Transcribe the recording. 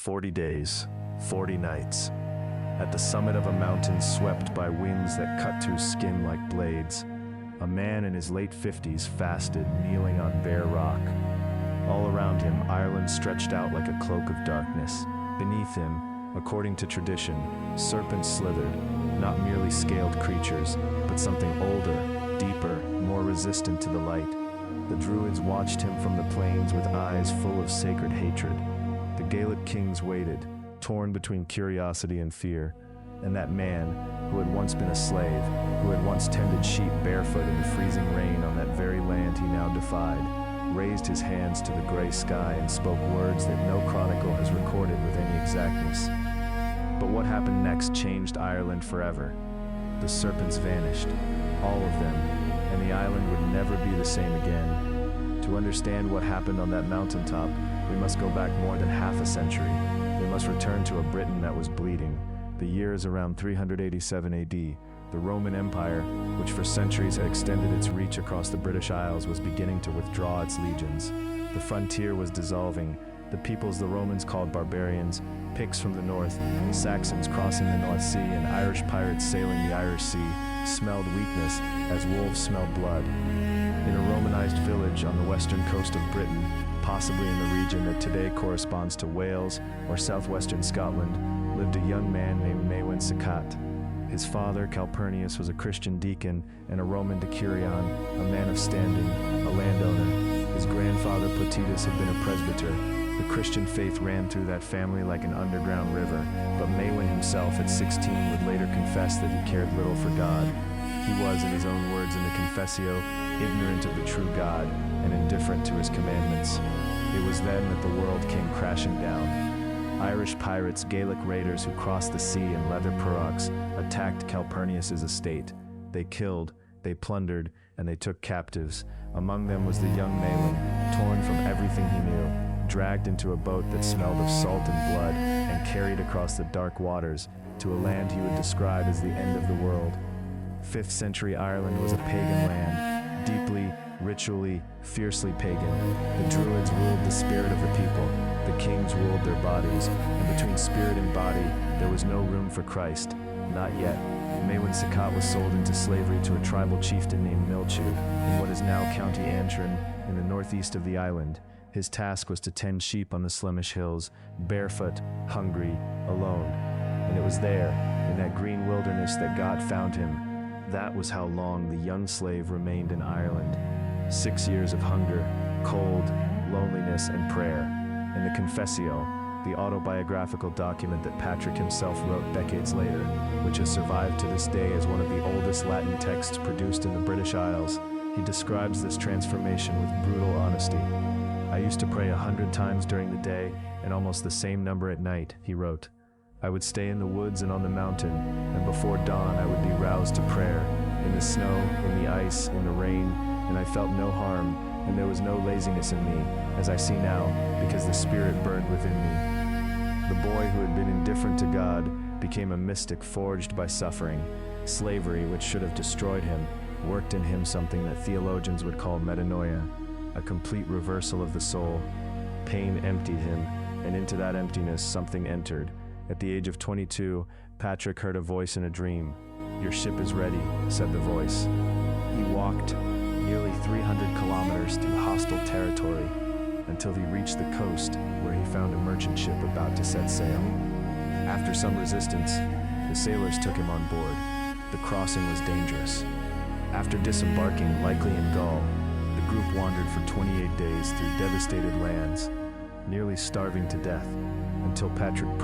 40 days, 40 nights. At the summit of a mountain swept by winds that cut through skin like blades, a man in his late 50s fasted, kneeling on bare rock. All around him, Ireland stretched out like a cloak of darkness. Beneath him, according to tradition, serpents slithered, not merely scaled creatures, but something older, deeper, more resistant to the light. The Druids watched him from the plains with eyes full of sacred hatred. The Gaelic kings waited, torn between curiosity and fear. And that man, who had once been a slave, who had once tended sheep barefoot in the freezing rain on that very land he now defied, raised his hands to the gray sky and spoke words that no chronicle has recorded with any exactness. But what happened next changed Ireland forever. The serpents vanished, all of them, and the island would never be the same again. To understand what happened on that mountaintop, we must go back more than half a century. We must return to a Britain that was bleeding. The year is around 387 AD. The Roman Empire, which for centuries had extended its reach across the British Isles, was beginning to withdraw its legions. The frontier was dissolving. The peoples the Romans called barbarians, Picts from the north, Saxons crossing the North Sea, and Irish pirates sailing the Irish Sea, smelled weakness as wolves smelled blood. In a Romanized village on the western coast of Britain, possibly in the region that today corresponds to Wales or southwestern Scotland, lived a young man named Sicat. His father, Calpurnius, was a Christian deacon and a Roman decurion, a man of standing, a landowner. His grandfather, Potitus, had been a presbyter. The Christian faith ran through that family like an underground river, but Maewyn himself, at 16, would later confess that he cared little for God. He was, in his own words in the Confessio, ignorant of the true God and indifferent to his commandments. It was then that the world came crashing down. Irish pirates, Gaelic raiders who crossed the sea in leather pirogues, attacked Calpurnius's estate. They killed, they plundered, and they took captives. Among them was the young Maewyn, torn from everything he knew, dragged into a boat that smelled of salt and blood, and carried across the dark waters to a land he would describe as the end of the world. 5th century Ireland was a pagan land, deeply, ritually, fiercely pagan. The Druids ruled the spirit of the people. The kings ruled their bodies, and between spirit and body, there was no room for Christ. Not yet. Sicat was sold into slavery to a tribal chieftain named Milchu in what is now County Antrim in the northeast of the island. His task was to tend sheep on the Slemish hills, barefoot, hungry, alone. And it was there, in that green wilderness, that God found him. That was how long the young slave remained in Ireland. 6 years of hunger, cold, loneliness, and prayer. In the Confessio, the autobiographical document that Patrick himself wrote decades later, which has survived to this day as one of the oldest Latin texts produced in the British Isles, he describes this transformation with brutal honesty. "I used to pray 100 times during the day and almost the same number at night," he wrote. "I would stay in the woods and on the mountain, and before dawn I would be roused to prayer, in the snow, in the ice, in the rain, and I felt no harm, and there was no laziness in me, as I see now, because the Spirit burned within me." The boy who had been indifferent to God became a mystic forged by suffering. Slavery, which should have destroyed him, worked in him something that theologians would call metanoia, a complete reversal of the soul. Pain emptied him, and into that emptiness something entered. At the age of 22, Patrick heard a voice in a dream. "Your ship is ready," said the voice. He walked nearly 300 kilometers through hostile territory until he reached the coast, where he found a merchant ship about to set sail. After some resistance, the sailors took him on board. The crossing was dangerous. After disembarking, likely in Gaul, the group wandered for 28 days through devastated lands, nearly starving to death, until Patrick